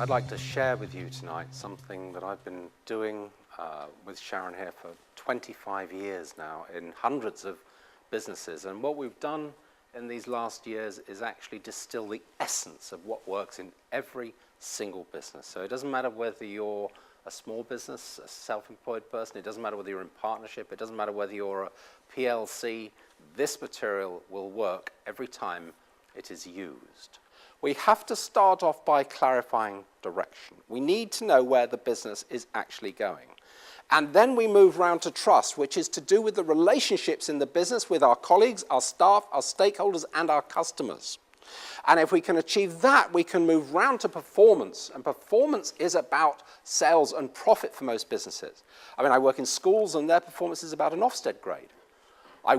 I'd like to share with you tonight something that I've been doing with Sharon here for 25 years now in hundreds of businesses. And what we've done in these last years is actually distill the essence of what works in every single business. So it doesn't matter whether you're a small business, a self-employed person, it doesn't matter whether you're in partnership, it doesn't matter whether you're a PLC, this material will work every time it is used. We have to start off by clarifying direction. We need to know where the business is actually going. And then we move round to trust, which is to do with the relationships in the business with our colleagues, our staff, our stakeholders, and our customers. And if we can achieve that, we can move round to performance. And performance is about sales and profit for most businesses. I mean, I work in schools, and their performance is about an Ofsted grade. I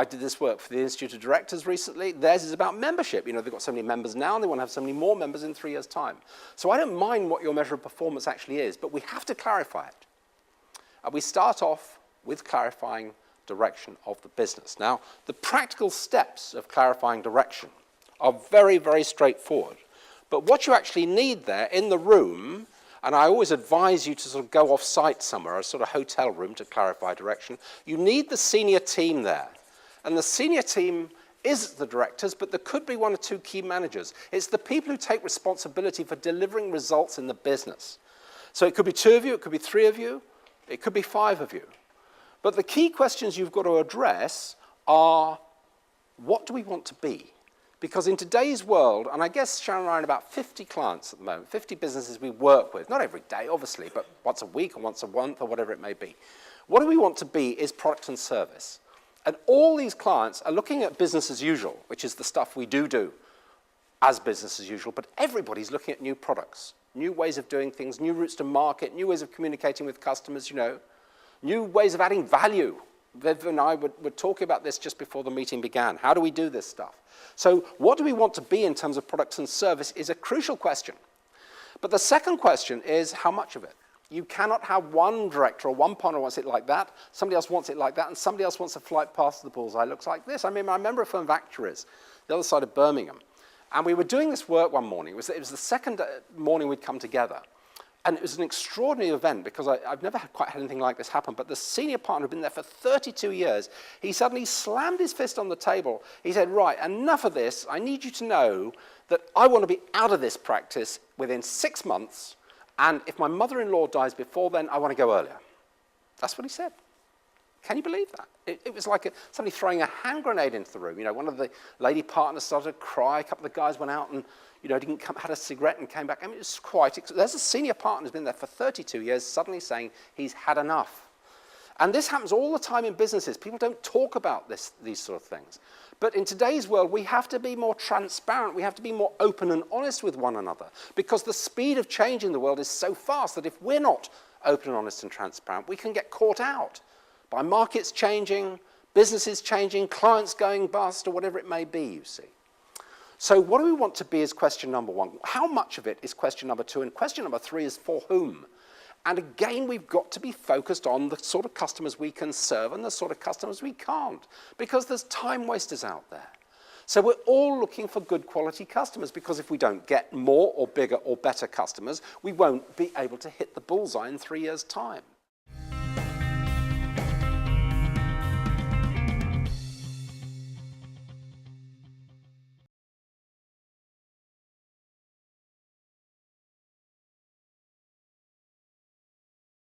did this work for the Institute of Directors recently. Theirs is about membership. You know, they've got so many members now, and they want to have so many more members in 3 years' time. So I don't mind what your measure of performance actually is, but we have to clarify it. And we start off with clarifying direction of the business. Now, the practical steps of clarifying direction are very, very straightforward. But what you actually need there in the room, and I always advise you to sort of go off-site somewhere, a sort of hotel room to clarify direction, you need the senior team there. And the senior team is the directors, but there could be one or two key managers. It's the people who take responsibility for delivering results in the business. So it could be 2 of you, it could be 3 of you, it could be 5 of you. But the key questions you've got to address are, what do we want to be? Because in today's world, and I guess Sharon and I are about 50 clients at the moment, 50 businesses we work with, not every day, obviously, but once a week or once a month or whatever it may be. What do we want to be is product and service. And all these clients are looking at business as usual, which is the stuff we do as business as usual, but everybody's looking at new products, new ways of doing things, new routes to market, new ways of communicating with customers, you know, new ways of adding value. Viv and I were talking about this just before the meeting began. How do we do this stuff? So what do we want to be in terms of products and service is a crucial question. But the second question is how much of it? You cannot have one director or one partner wants it like that, somebody else wants it like that, and somebody else wants a flight past the bullseye looks like this. I mean, I remember a firm of actuaries, the other side of Birmingham, and we were doing this work one morning. It was the second morning we'd come together. And it was an extraordinary event because I've never quite had anything like this happen, but the senior partner had been there for 32 years. He suddenly slammed his fist on the table. He said, right, enough of this. I need you to know that I want to be out of this practice within 6 months, and if my mother-in-law dies before then, I want to go earlier. That's what he said. Can you believe that? It was like somebody throwing a hand grenade into the room. You know, one of the lady partners started to cry. A couple of the guys went out and, you know, had a cigarette and came back. I mean, it was quite. There's a senior partner who's been there for 32 years, suddenly saying he's had enough. And this happens all the time in businesses. People don't talk about these sort of things. But in today's world, we have to be more transparent. We have to be more open and honest with one another because the speed of change in the world is so fast that if we're not open and honest and transparent, we can get caught out by markets changing, businesses changing, clients going bust, or whatever it may be, you see. So what do we want to be is question number 1. How much of it is question number 2? And question number 3 is for whom? And again, we've got to be focused on the sort of customers we can serve and the sort of customers we can't, because there's time wasters out there. So we're all looking for good quality customers, because if we don't get more or bigger or better customers, we won't be able to hit the bullseye in 3 years' time.